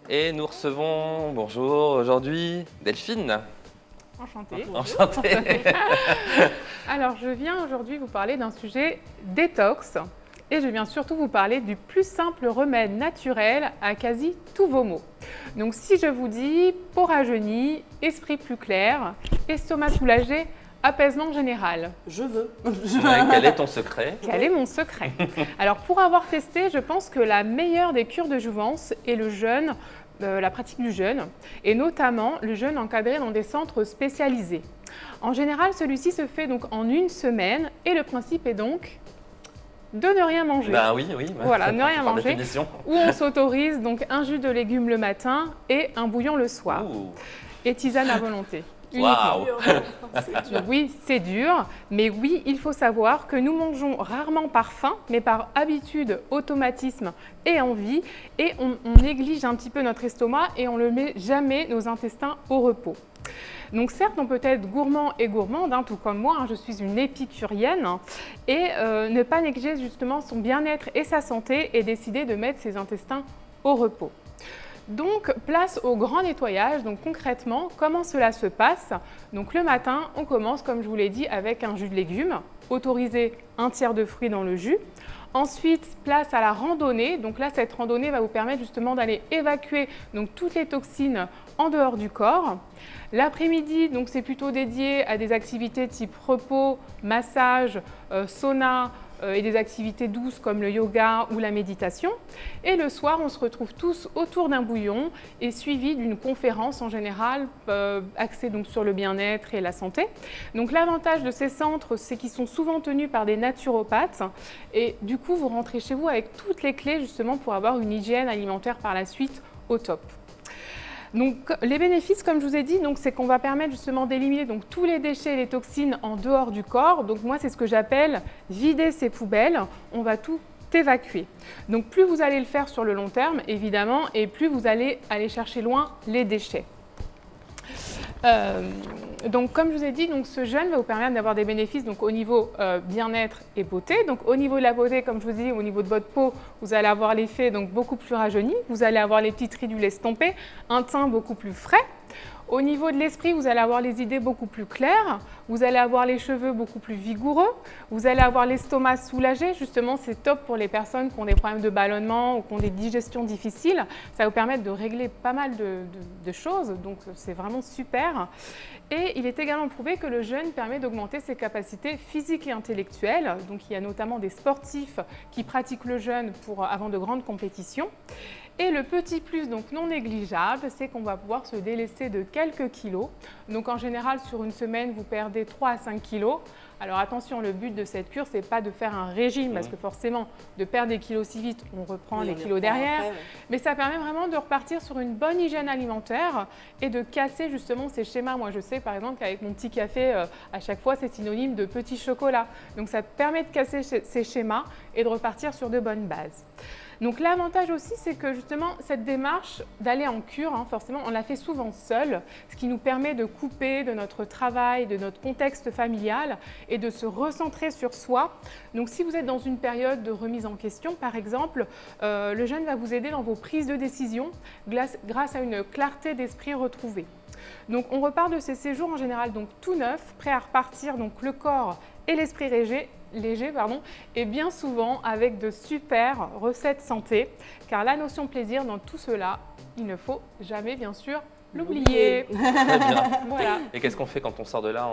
Et nous recevons, bonjour, aujourd'hui Delphine. Enchantée. Enchantée. Alors, je viens aujourd'hui vous parler d'un sujet détox et je viens surtout vous parler du plus simple remède naturel à quasi tous vos maux. Donc, si je vous dis peau rajeunie, esprit plus clair, estomac soulagé, apaisement général. Je veux. Ouais, quel est ton secret? Quel est mon secret? Alors, pour avoir testé, je pense que la meilleure des cures de jouvence est le jeûne, la pratique du jeûne, et notamment le jeûne encadré dans des centres spécialisés. En général, celui-ci se fait donc en une semaine, et le principe est donc de ne rien manger. Ben oui. Voilà, ne rien Par manger. définition. Où on s'autorise donc un jus de légumes le matin et un bouillon le soir. Ouh. Et tisane à volonté. Uniquement. Waouh. Oui, c'est dur, mais oui, il faut savoir que nous mangeons rarement par faim, mais par habitude, automatisme et envie, et on néglige un petit peu notre estomac et on ne met jamais nos intestins au repos. Donc certes, on peut être gourmand et gourmande, tout comme moi, je suis une épicurienne, et ne pas négliger justement son bien-être et sa santé et décider de mettre ses intestins au repos. Donc, place au grand nettoyage. Donc, concrètement, comment cela se passe? Donc, le matin, on commence, comme je vous l'ai dit, avec un jus de légumes. Autorisez un tiers de fruits dans le jus. Ensuite, place à la randonnée. Donc là, cette randonnée va vous permettre justement d'aller évacuer donc, toutes les toxines en dehors du corps. L'après-midi, donc c'est plutôt dédié à des activités type repos, massage, sauna, et des activités douces comme le yoga ou la méditation. Et le soir, on se retrouve tous autour d'un bouillon et suivi d'une conférence en général axée donc sur le bien-être et la santé. Donc l'avantage de ces centres, c'est qu'ils sont souvent tenus par des naturopathes et du coup, vous rentrez chez vous avec toutes les clés justement pour avoir une hygiène alimentaire par la suite au top. Donc, les bénéfices, comme je vous ai dit, c'est qu'on va permettre justement d'éliminer donc, tous les déchets et les toxines en dehors du corps. Donc moi, c'est ce que j'appelle vider ses poubelles. On va tout évacuer. Donc plus vous allez le faire sur le long terme, évidemment, et plus vous allez aller chercher loin les déchets. Donc, comme je vous ai dit, ce jeûne va vous permettre d'avoir des bénéfices donc, au niveau bien-être et beauté. Donc, au niveau de la beauté, comme je vous dis, au niveau de votre peau, vous allez avoir l'effet beaucoup plus rajeuni. Vous allez avoir les petites ridules estompées, un teint beaucoup plus frais. Au niveau de l'esprit, vous allez avoir les idées beaucoup plus claires, vous allez avoir les cheveux beaucoup plus vigoureux, vous allez avoir l'estomac soulagé. Justement, c'est top pour les personnes qui ont des problèmes de ballonnement ou qui ont des digestions difficiles. Ça va vous permettre de régler pas mal de choses, donc c'est vraiment super. Et il est également prouvé que le jeûne permet d'augmenter ses capacités physiques et intellectuelles. Donc il y a notamment des sportifs qui pratiquent le jeûne avant de grandes compétitions. Et le petit plus donc non négligeable, c'est qu'on va pouvoir se délaisser de quelques kilos. Donc en général, sur une semaine, vous perdez 3 à 5 kilos. Alors attention, le but de cette cure, c'est pas de faire un régime, parce que forcément, de perdre des kilos si vite, on reprend les kilos derrière. Après, Mais ça permet vraiment de repartir sur une bonne hygiène alimentaire et de casser justement ces schémas. Moi, je sais par exemple qu'avec mon petit café, à chaque fois, c'est synonyme de petit chocolat. Donc ça permet de casser ces schémas et de repartir sur de bonnes bases. Donc l'avantage aussi, c'est que justement, cette démarche d'aller en cure, forcément, on la fait souvent seule, ce qui nous permet de couper de notre travail, de notre contexte familial et de se recentrer sur soi. Donc si vous êtes dans une période de remise en question, par exemple, le jeûne va vous aider dans vos prises de décision grâce à une clarté d'esprit retrouvée. Donc on repart de ces séjours en général tout neuf, prêt à repartir, donc le corps et l'esprit léger, et bien souvent avec de super recettes santé, car la notion plaisir dans tout cela, il ne faut jamais bien sûr l'oublier. Très bien. Voilà. Et qu'est-ce qu'on fait quand on sort de là?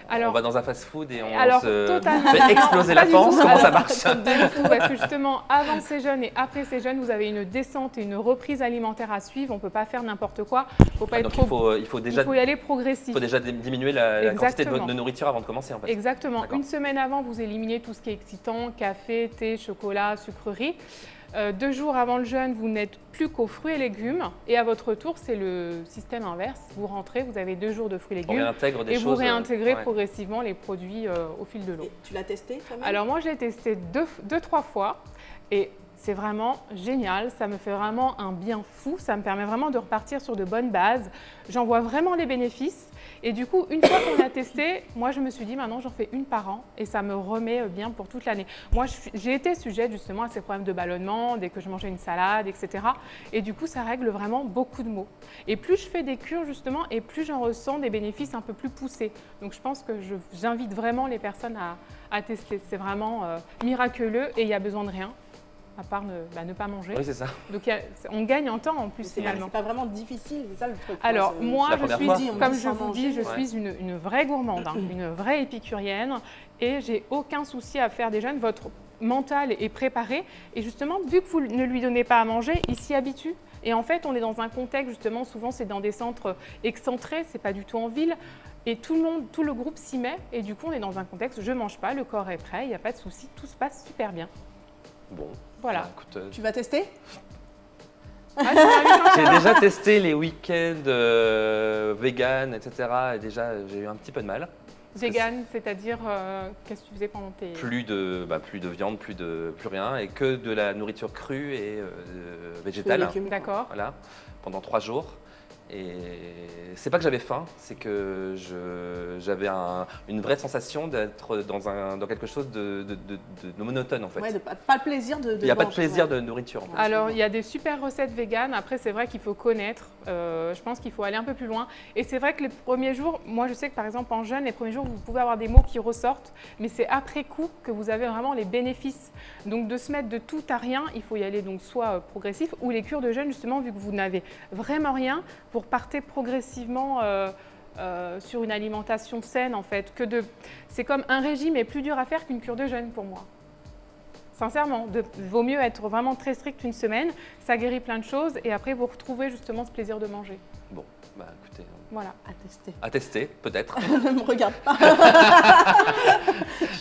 On va dans un fast-food et on totalement. fait exploser la panse. Comment ça marche? Parce que justement, avant ces jeûnes et après ces jeûnes, vous avez une descente et une reprise alimentaire à suivre. On ne peut pas faire n'importe quoi. Il faut y aller progressif. Il faut déjà diminuer la quantité de nourriture avant de commencer. En fait. Exactement. Une semaine avant, vous éliminez tout ce qui est excitant, café, thé, chocolat, sucreries. 2 jours avant le jeûne, vous n'êtes plus qu'aux fruits et légumes. Et à votre retour, c'est le système inverse. Vous rentrez, vous avez 2 jours de fruits et légumes. Vous réintégrez progressivement les produits au fil de l'eau. Et tu l'as testé quand même? Alors moi, je l'ai testé 2-3 fois. Et c'est vraiment génial, ça me fait vraiment un bien fou, ça me permet vraiment de repartir sur de bonnes bases. J'en vois vraiment les bénéfices et du coup, une fois qu'on a testé, moi je me suis dit maintenant j'en fais une par an et ça me remet bien pour toute l'année. Moi j'ai été sujette justement à ces problèmes de ballonnement dès que je mangeais une salade, etc. Et du coup, ça règle vraiment beaucoup de maux. Et plus je fais des cures justement et plus j'en ressens des bénéfices un peu plus poussés. Donc je pense que j'invite vraiment les personnes à tester. C'est vraiment miraculeux et il n'y a besoin de rien. À part ne pas manger. Oui, c'est ça. Donc on gagne en temps en plus finalement. C'est pas vraiment difficile, c'est ça le truc. Alors moi, je suis, comme je vous dis, je suis une vraie gourmande, une vraie épicurienne et j'ai aucun souci à faire des jeûnes. Votre mental est préparé et justement, vu que vous ne lui donnez pas à manger, il s'y habitue. Et en fait, on est dans un contexte justement, souvent c'est dans des centres excentrés, c'est pas du tout en ville. Et tout le groupe s'y met et du coup, on est dans un contexte, je mange pas, le corps est prêt, il n'y a pas de souci, tout se passe super bien. Bon, voilà. Bah, écoute, tu vas tester? J'ai déjà testé les week-ends vegan, etc. Et déjà, j'ai eu un petit peu de mal. Vegan, c'est-à-dire, qu'est-ce que tu faisais pendant tes... Plus de viande, plus rien, et que de la nourriture crue et végétale. D'accord. Voilà, pendant 3 jours. Et c'est pas que j'avais faim, c'est que j'avais une vraie sensation d'être dans quelque chose de monotone en fait. Ouais, pas le plaisir de Il n'y a manger, pas de plaisir de nourriture. En fait. Alors, il y a des super recettes véganes. Après, c'est vrai qu'il faut connaître. Je pense qu'il faut aller un peu plus loin. Et c'est vrai que les premiers jours, moi je sais que par exemple en jeûne, les premiers jours, vous pouvez avoir des maux qui ressortent, mais c'est après coup que vous avez vraiment les bénéfices. Donc de se mettre de tout à rien, il faut y aller donc soit progressif ou les cures de jeûne justement, vu que vous n'avez vraiment rien, vous repartez progressivement sur une alimentation saine en fait. C'est comme un régime est plus dur à faire qu'une cure de jeûne pour moi. Sincèrement, vaut mieux être vraiment très strict une semaine, ça guérit plein de choses et après vous retrouvez justement ce plaisir de manger. Bon, bah écoutez. Voilà. À tester. À tester, peut-être. Ne me regarde pas.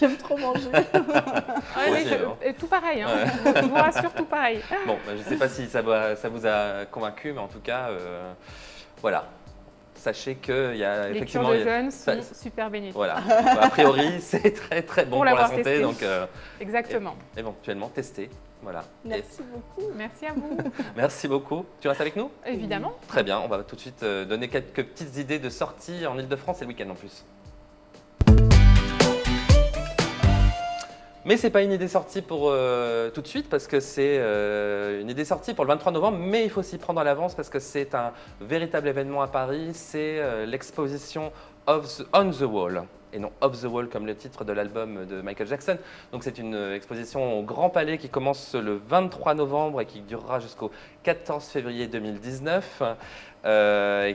J'aime trop manger. Tout pareil, hein. Ouais. Je vous rassure, tout pareil. Bon, bah, je ne sais pas si ça vous a convaincu, mais en tout cas, voilà. Sachez qu'il y a effectivement… Les cures de jeûne sont super bénéfiques. Voilà. A priori, c'est très très bon pour la santé. Testé. Donc, exactement. Éventuellement, tester. Voilà. Merci beaucoup. Merci à vous. Merci beaucoup. Tu restes avec nous? Évidemment. Très bien. On va tout de suite donner quelques petites idées de sortie en Ile-de-France et le week-end en plus. Mais ce n'est pas une idée sortie pour tout de suite parce que c'est une idée sortie pour le 23 novembre, mais il faut s'y prendre à l'avance parce que c'est un véritable événement à Paris. C'est l'exposition On the Wall et non Off the Wall comme le titre de l'album de Michael Jackson. Donc c'est une exposition au Grand Palais qui commence le 23 novembre et qui durera jusqu'au 14 février 2019.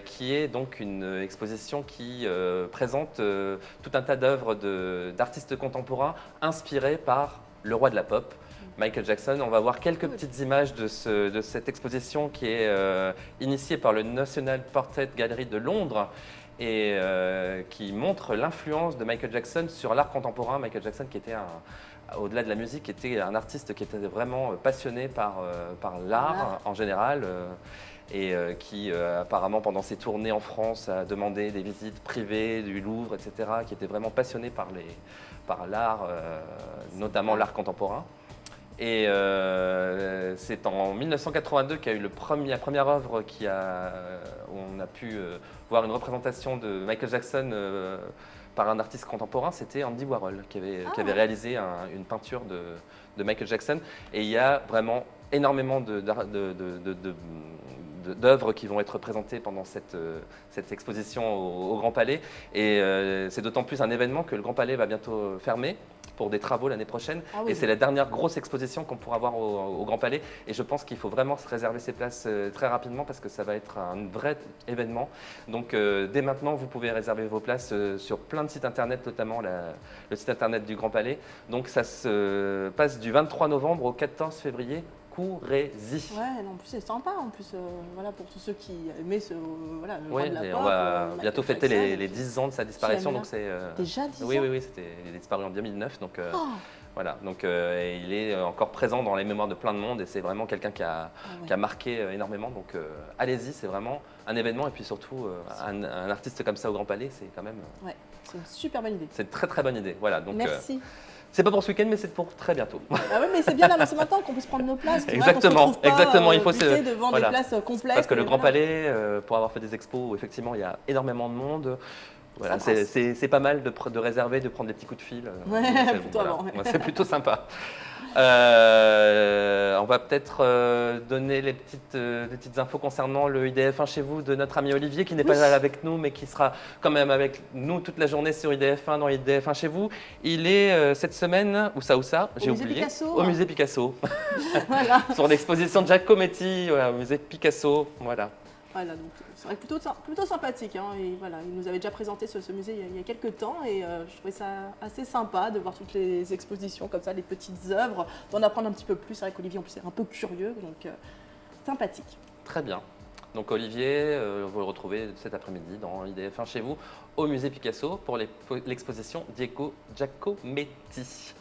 Qui est donc une exposition qui présente tout un tas d'œuvres d'artistes contemporains inspirés par le roi de la pop, Michael Jackson. On va voir quelques petites images de cette exposition qui est initiée par le National Portrait Gallery de Londres et qui montre l'influence de Michael Jackson sur l'art contemporain. Michael Jackson qui était au-delà de la musique, était un artiste qui était vraiment passionné par l'art en général. Et qui apparemment pendant ses tournées en France a demandé des visites privées du Louvre, etc., qui était vraiment passionné par l'art, notamment l'art contemporain. Et c'est en 1982 qu'il y a eu la première œuvre où on a pu voir une représentation de Michael Jackson par un artiste contemporain. C'était Andy Warhol qui avait réalisé une peinture de Michael Jackson. Et il y a vraiment énormément d'œuvres qui vont être présentées pendant cette exposition au Grand Palais. Et c'est d'autant plus un événement que le Grand Palais va bientôt fermer pour des travaux l'année prochaine. Ah oui. Et c'est la dernière grosse exposition qu'on pourra voir au Grand Palais. Et je pense qu'il faut vraiment se réserver ses places très rapidement parce que ça va être un vrai événement. Donc dès maintenant, vous pouvez réserver vos places sur plein de sites internet, notamment le site internet du Grand Palais. Donc ça se passe du 23 novembre au 14 février. Courez-y. Ouais, non, en plus c'est sympa. En plus, voilà, pour tous ceux qui aimaient le roi de la pop. On va bientôt fêter les 10 ans de sa disparition. Donc c'est déjà 10 ans. Oui, il est disparu en 2009. Donc voilà, donc il est encore présent dans les mémoires de plein de monde et c'est vraiment quelqu'un qui a marqué énormément. Donc allez-y, c'est vraiment un événement et puis surtout un artiste comme ça au Grand Palais, c'est quand même. Ouais, c'est une super bonne idée. C'est une très très bonne idée. Voilà, donc. Merci. C'est pas pour ce week-end, mais c'est pour très bientôt. Ah oui, mais c'est bien d'annoncer maintenant qu'on puisse prendre nos places. C'est vrai qu'on Exactement, se retrouve pas, exactement. Il faut buté devant voilà. des places complètes. Parce que le et Grand voilà. Palais, pour avoir fait des expos où effectivement il y a énormément de monde, voilà, Ça passe. c'est pas mal de réserver, de prendre des petits coups de fil. Ouais, C'est plutôt avant, ouais. Ouais, c'est plutôt sympa. On va peut-être donner les petites infos concernant le IDF1 chez vous de notre ami Olivier qui n'est pas là avec nous mais qui sera quand même avec nous toute la journée sur IDF1 dans IDF1 chez vous. Il est cette semaine, où ça, j'ai musée oublié, Picasso. au musée Picasso, Voilà. sur l'exposition de Giacometti, voilà, au musée Picasso, voilà. Voilà, donc c'est vrai que plutôt sympathique. Hein, et voilà, il nous avait déjà présenté ce musée il y a quelques temps et je trouvais ça assez sympa de voir toutes les expositions comme ça, les petites œuvres, d'en apprendre un petit peu plus. C'est vrai qu'Olivier en plus est un peu curieux, donc sympathique. Très bien. Donc Olivier, vous le retrouvez cet après-midi dans IDF1 chez vous, au musée Picasso pour l'exposition Diego Giacometti.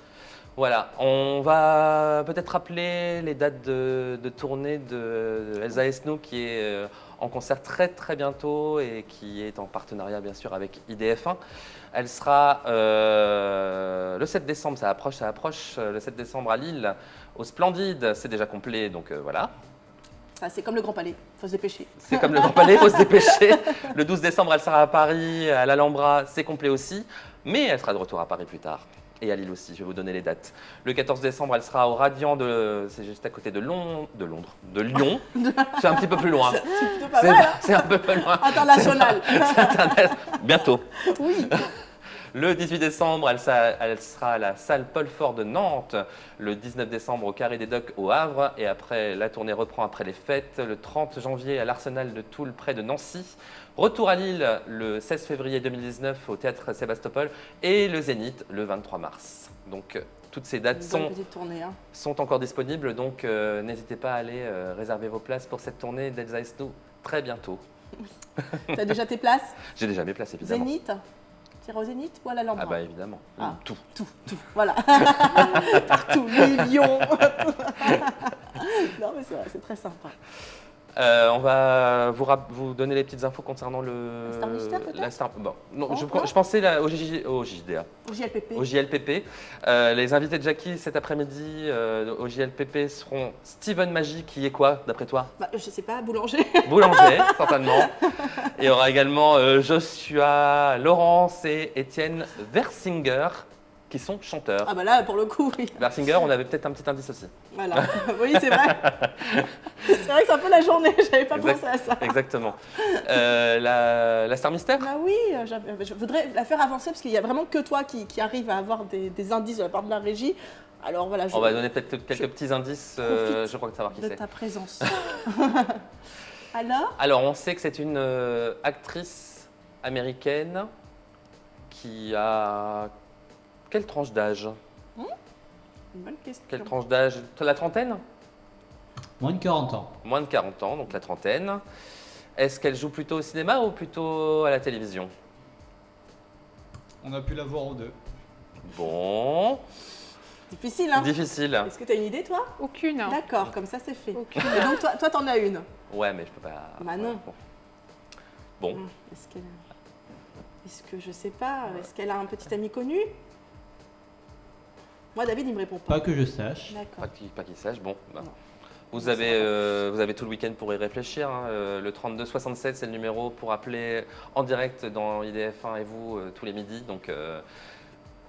Voilà, on va peut-être rappeler les dates de tournée de Elsa Esnou qui est en concert très bientôt et qui est en partenariat bien sûr avec IDF1. Elle sera le 7 décembre, ça approche, le 7 décembre à Lille, au Splendide, c'est déjà complet, donc voilà. Ah, c'est comme le Grand Palais, il faut se dépêcher. C'est comme le Grand Palais, il faut se dépêcher. Le 12 décembre, elle sera à Paris, à l'Alhambra, c'est complet aussi. Mais elle sera de retour à Paris plus tard. Et à Lille aussi, je vais vous donner les dates. Le 14 décembre, elle sera au Radiant, c'est juste à côté de Lyon. C'est un petit peu plus loin. C'est plutôt pas mal, hein. C'est un peu plus loin. International. Bientôt. Oui. Le 18 décembre, elle sera à la salle Paul Fort de Nantes. Le 19 décembre, au Carré des Docks au Havre. Et après, la tournée reprend après les fêtes. Le 30 janvier, à l'Arsenal de Toul, près de Nancy. Retour à Lille le 16 février 2019 au Théâtre Sébastopol. Et le Zénith le 23 mars. Donc, toutes ces dates sont encore disponibles. Donc, n'hésitez pas à aller réserver vos places pour cette tournée d'Elsa Esnou très bientôt. Tu as déjà tes places? J'ai déjà mes places, évidemment. Zénith? Au Zénith ou à l'Alhambra? Ah bah évidemment, tout, voilà. Partout, Lyon. Non mais c'est vrai, c'est très sympa. On va vous donner les petites infos concernant le... Star Mister peut-être? Bon, non, je pensais au JDA. Au JLPP. Au JLPP. Les invités de Jackie cet après-midi au JLPP seront Steven Magie, qui est quoi d'après toi? Je sais pas, boulanger. Boulanger, certainement. Et il y aura également Joshua, Laurence et Étienne Versinger, qui sont chanteurs. Ah bah là, pour le coup, oui. Versinger, on avait peut-être un petit indice aussi. Voilà, oui, c'est vrai. C'est vrai que c'est un peu la journée, j'avais pas pensé à ça. Exactement. La Star Mystère? Ah oui, je voudrais la faire avancer parce qu'il n'y a vraiment que toi qui arrive à avoir des indices de la part de la régie. Alors voilà, on va donner peut-être quelques petits indices, je crois que savoir qui c'est. De ta présence. Alors, on sait que c'est une actrice américaine qui a... Quelle tranche d'âge? Une bonne question. Quelle tranche d'âge? La trentaine? Moins de 40 ans. Moins de 40 ans, donc la trentaine. Est-ce qu'elle joue plutôt au cinéma ou plutôt à la télévision? On a pu la voir aux deux. Bon. Difficile, hein? Difficile. Est-ce que tu as une idée, toi? Aucune. D'accord, comme ça c'est fait. Aucune. Et donc toi t'en as une? Ouais, mais je peux pas... Bah non. Bon. Est-ce que je sais pas, est-ce qu'elle a un petit ami connu? Moi, David, il me répond pas. Pas que je sache. D'accord. Pas qu'il sache, bon. Bah. Non. Vous avez tout le week-end pour y réfléchir. Hein. Le 3267, c'est le numéro pour appeler en direct dans IDF1 et vous tous les midis. Donc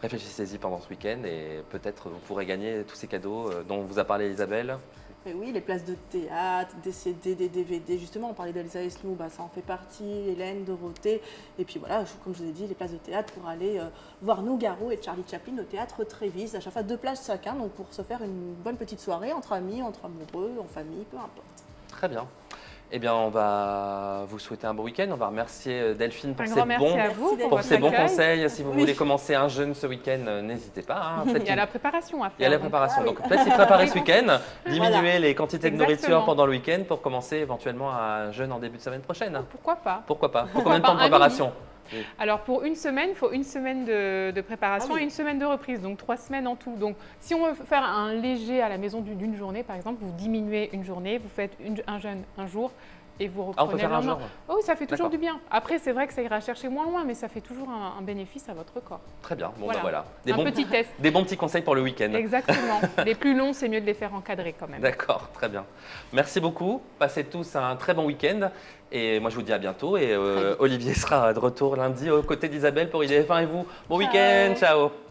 réfléchissez-y pendant ce week-end et peut-être vous pourrez gagner tous ces cadeaux dont vous a parlé Isabelle. Mais oui, les places de théâtre, des CD, des DVD, justement, on parlait d'Elsa Esnou, ça en fait partie, Hélène, Dorothée, et puis voilà, comme je vous ai dit, les places de théâtre pour aller voir Nougaro et Charlie Chaplin au théâtre Trévise, à chaque fois 2 places chacun, donc pour se faire une bonne petite soirée entre amis, entre amoureux, en famille, peu importe. Très bien. Eh bien, on va vous souhaiter un bon week-end. On va remercier Delphine pour ses bons conseils. Si vous voulez commencer un jeûne ce week-end, n'hésitez pas. Hein. Il y a la préparation à faire. Il y a la préparation. Donc, peut-être s'y préparer ce week-end, diminuer les quantités de nourriture pendant le week-end pour commencer éventuellement un jeûne en début de semaine prochaine. Pourquoi pas? Pourquoi pas? Pour combien de temps de préparation? Alors pour une semaine, il faut une semaine de préparation et une semaine de reprise, donc 3 semaines en tout. Donc si on veut faire un léger à la maison d'une journée, par exemple, vous diminuez une journée, vous faites un jeûne un jour et vous Ah, on peut reprenez faire le un lendemain. jour. Oh, oui, ça fait toujours D'accord. du bien. Après, c'est vrai que ça ira chercher moins loin, mais ça fait toujours un bénéfice à votre corps. Très bien. Bon, Voilà. bah voilà. Un petit test. Des bons petits conseils pour le week-end. Exactement. Les plus longs, c'est mieux de les faire encadrer quand même. D'accord, très bien. Merci beaucoup. Passez tous un très bon week-end. Et moi, je vous dis à bientôt. Et Olivier sera de retour lundi aux côtés d'Isabelle pour IDF1 et vous. Bon week-end. Ciao.